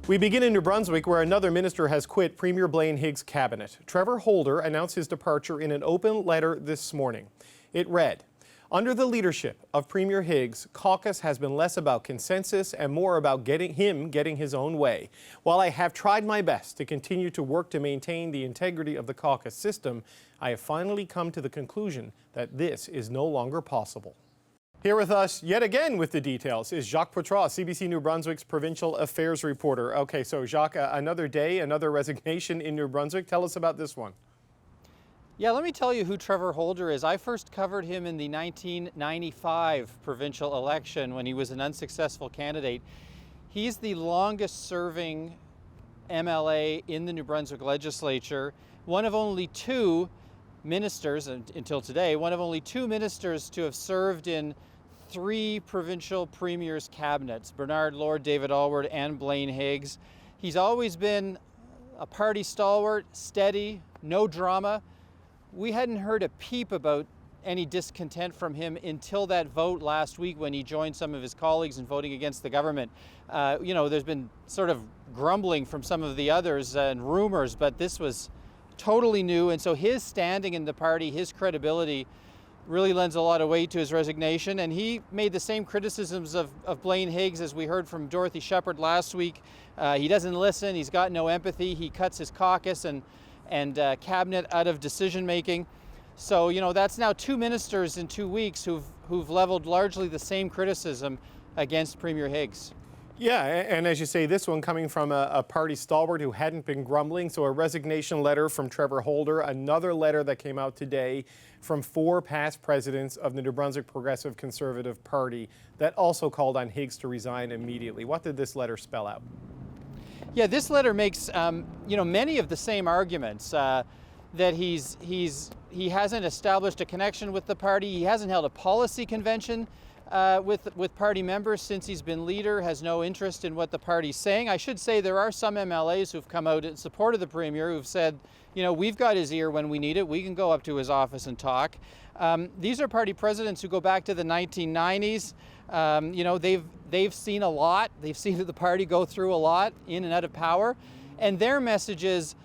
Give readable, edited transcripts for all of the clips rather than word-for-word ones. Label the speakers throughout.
Speaker 1: We begin in New Brunswick, where another minister has quit Premier Blaine Higgs' cabinet. Trevor Holder announced his departure in an open letter this morning. It read, "Under the leadership of Premier Higgs, caucus has been less about consensus and more about getting his own way. While I have tried my best to continue to work to maintain the integrity of the caucus system, I have finally come to the conclusion that this is no longer possible." Here with us yet again with the details is Jacques Poitras, CBC New Brunswick's provincial affairs reporter. Okay, so Jacques, another day, another resignation in New Brunswick. Tell us about this one.
Speaker 2: Yeah, let me tell you who Trevor Holder is. I first covered him in the 1995 provincial election when he was an unsuccessful candidate. He's the longest serving MLA in the New Brunswick legislature, one of only two ministers, until today, one of only two ministers to have served in three provincial premiers' cabinets, Bernard Lord, David Alward, and Blaine Higgs. He's always been a party stalwart, steady, no drama. We hadn't heard a peep about any discontent from him until that vote last week when he joined some of his colleagues in voting against the government. There's been sort of grumbling from some of the others and rumors, but this was totally new. And so his standing in the party, his credibility really lends a lot of weight to his resignation. And he made the same criticisms of Blaine Higgs as we heard from Dorothy Shepherd last week. He doesn't listen, he's got no empathy, he cuts his caucus and cabinet out of decision making. So, that's now two ministers in 2 weeks who've leveled largely the same criticism against Premier Higgs.
Speaker 1: Yeah, and as you say, this one coming from a party stalwart who hadn't been grumbling. So a resignation letter from Trevor Holder, another letter that came out today from 4 past presidents of the New Brunswick Progressive Conservative Party that also called on Higgs to resign immediately. What did this letter spell out?
Speaker 2: Yeah, this letter makes many of the same arguments that he hasn't established a connection with the party, he hasn't held a policy convention with party members since he's been leader, has no interest in what the party's saying. I should say there are some MLAs who've come out in support of the Premier who've said, we've got his ear when we need it, we can go up to his office and talk. These are party presidents who go back to the 1990s. They've seen a lot. They've seen the party go through a lot in and out of power. And their message is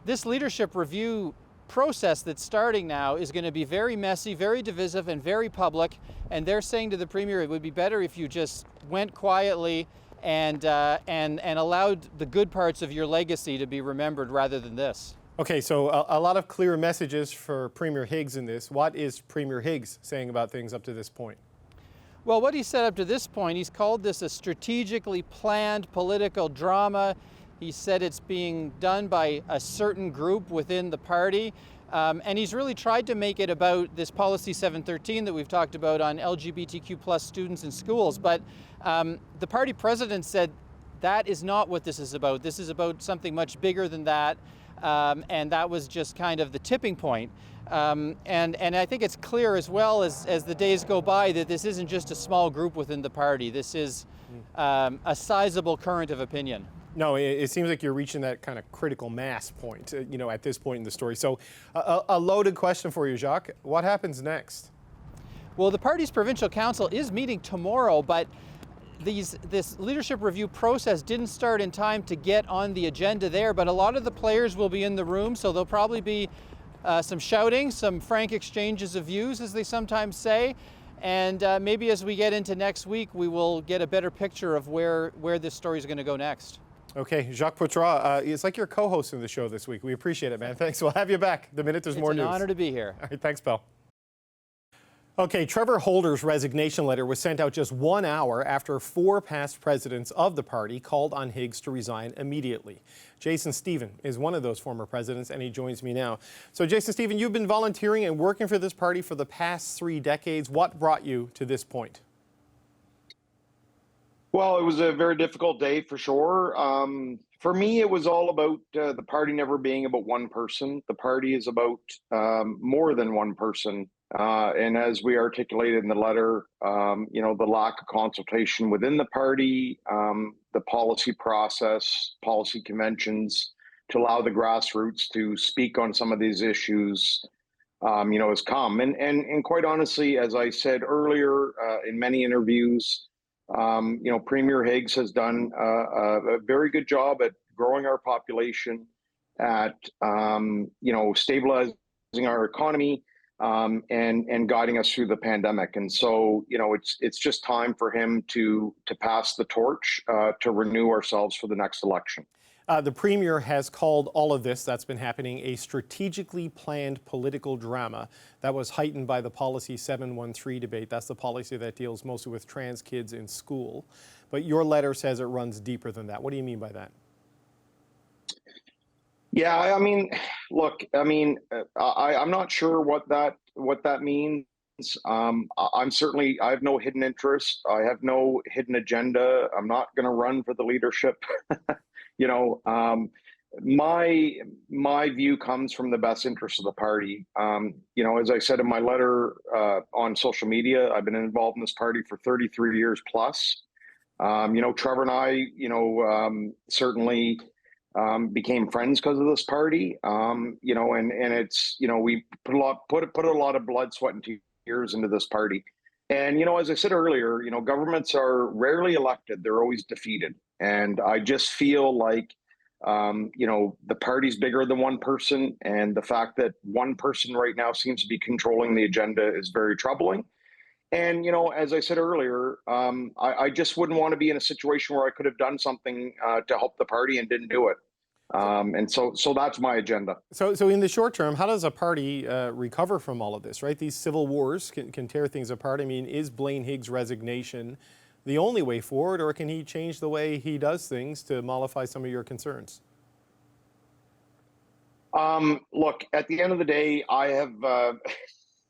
Speaker 2: this leadership review process that's starting now is going to be very messy, very divisive, and very public. And they're saying to the Premier, it would be better if you just went quietly and allowed the good parts of your legacy to be remembered rather than this.
Speaker 1: Okay, so a lot of clear messages for Premier Higgs in this. What is Premier Higgs saying about things up to this point?
Speaker 2: Well, what he said up to this point, he's called this a strategically planned political drama. He said it's being done by a certain group within the party. And he's really tried to make it about this policy 713 that we've talked about on LGBTQ plus students in schools. But the party president said that is not what this is about. This is about something much bigger than that. And that was just kind of the tipping point. And I think it's clear as well as the days go by that this isn't just a small group within the party. This is a sizable current of opinion.
Speaker 1: No, it seems like you're reaching that kind of critical mass point, at this point in the story. So a loaded question for you, Jacques. What happens next?
Speaker 2: Well, the party's provincial council is meeting tomorrow, but this leadership review process didn't start in time to get on the agenda there, but a lot of the players will be in the room, so there'll probably be some shouting, some frank exchanges of views, as they sometimes say. And maybe as we get into next week, we will get a better picture of where this story is going to go next. Okay,
Speaker 1: Jacques Poitras, it's like you're co-hosting the show this week. We appreciate it, man. Thanks. We'll have you back the minute there's more news.
Speaker 2: It's an honor to be here.
Speaker 1: All right, thanks, pal. Okay, Trevor Holder's resignation letter was sent out just 1 hour after 4 past presidents of the party called on Higgs to resign immediately. Jason Stephen is one of those former presidents, and he joins me now. So, Jason Stephen, you've been volunteering and working for this party for the past 3 decades. What brought you to this point?
Speaker 3: Well, it was a very difficult day for sure. For me, it was all about the party never being about one person. The party is about more than one person. And as we articulated in the letter, the lack of consultation within the party, the policy process, policy conventions to allow the grassroots to speak on some of these issues, has come. And quite honestly, as I said earlier in many interviews, Premier Higgs has done a very good job at growing our population, at stabilizing our economy, and guiding us through the pandemic. And so, it's just time for him to pass the torch, to renew ourselves for the next election.
Speaker 1: The Premier has called all of this that's been happening a strategically planned political drama that was heightened by the Policy 713 debate. That's the policy that deals mostly with trans kids in school. But your letter says it runs deeper than that. What do you mean by that?
Speaker 3: Yeah, I mean, look, I'm not sure what that means. I have no hidden interest. I have no hidden agenda. I'm not going to run for the leadership. My view comes from the best interest of the party. As I said in my letter on social media, I've been involved in this party for 33 years plus. Trevor and I, certainly became friends because of this party. And it's, we put a lot of blood, sweat, and tears into this party. And, as I said earlier, governments are rarely elected. They're always defeated. And I just feel like, the party's bigger than one person. And the fact that one person right now seems to be controlling the agenda is very troubling. And, as I said earlier, I just wouldn't want to be in a situation where I could have done something to help the party and didn't do it. And so that's my agenda.
Speaker 1: So in the short term, how does a party recover from all of this, right? These civil wars can tear things apart. I mean, is Blaine Higgs' resignation the only way forward, or can he change the way he does things to mollify some of your concerns?
Speaker 3: Look, at the end of the day, I have,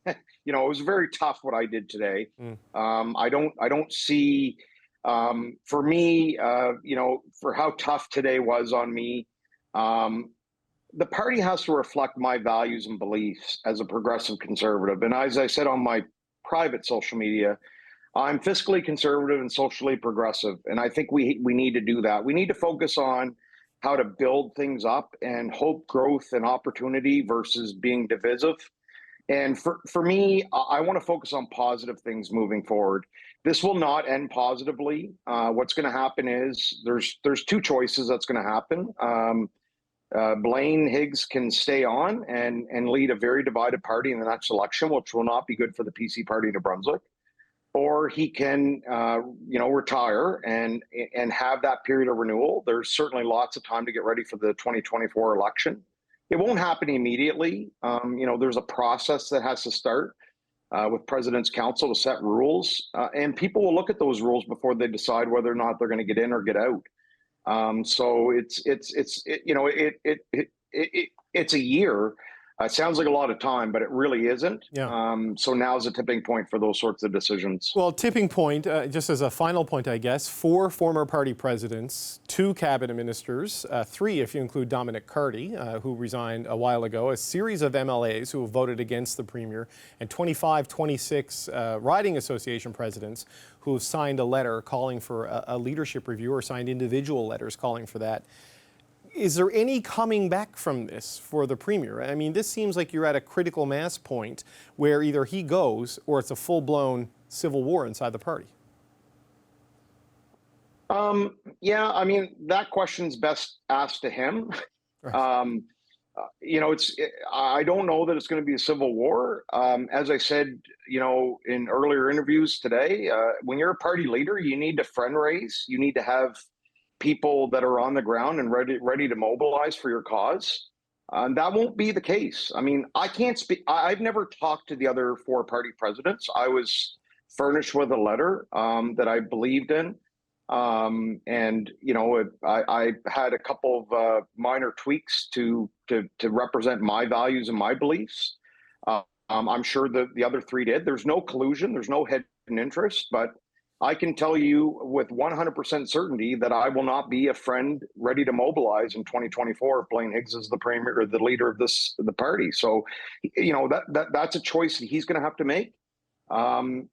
Speaker 3: it was very tough what I did today. I don't see, for me, for how tough today was on me, the party has to reflect my values and beliefs as a progressive conservative. And as I said on my private social media, I'm fiscally conservative and socially progressive. And I think we need to do that. We need to focus on how to build things up and hope, growth, and opportunity versus being divisive. And for me, I want to focus on positive things moving forward. This will not end positively. What's going to happen is there's two choices that's going to happen. Blaine Higgs can stay on and lead a very divided party in the next election, which will not be good for the PC party in New Brunswick. Or he can, retire and have that period of renewal. There's certainly lots of time to get ready for the 2024 election. It won't happen immediately. There's a process that has to start with President's Council to set rules, and people will look at those rules before they decide whether or not they're going to get in or get out. So it's a year. It sounds like a lot of time, but it really isn't.
Speaker 1: Yeah.
Speaker 3: So now's a tipping point for those sorts of decisions.
Speaker 1: Well, tipping point, just as a final point, I guess, 4 former party presidents, 2 cabinet ministers, 3 if you include Dominic Carty, who resigned a while ago, a series of MLAs who have voted against the Premier, and 26 riding association presidents who have signed a letter calling for a leadership review, or signed individual letters calling for that. Is there any coming back from this for the Premier? I mean, this seems like you're at a critical mass point where either he goes or it's a full-blown civil war inside the party.
Speaker 3: Yeah, I mean, that question's best asked to him. Right. I don't know that it's going to be a civil war. As I said, in earlier interviews today, when you're a party leader, you need to friend raise. You need to have people that are on the ground and ready to mobilize for your cause. That won't be the case. I mean, I can't speak. I've never talked to the other 4 party presidents. I was furnished with a letter that I believed in. And, I had a couple of minor tweaks to represent my values and my beliefs. I'm sure that the other 3 did. There's no collusion. There's no hidden interest, but I can tell you with 100% certainty that I will not be a friend ready to mobilize in 2024 if Blaine Higgs is the Premier or the leader of the party. So, that's a choice that he's going to have to make.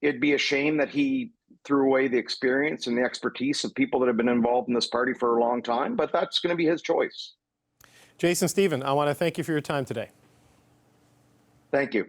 Speaker 3: It'd be a shame that he threw away the experience and the expertise of people that have been involved in this party for a long time, but that's going to be his choice.
Speaker 1: Jason Stephen, I want to thank you for your time today.
Speaker 3: Thank you.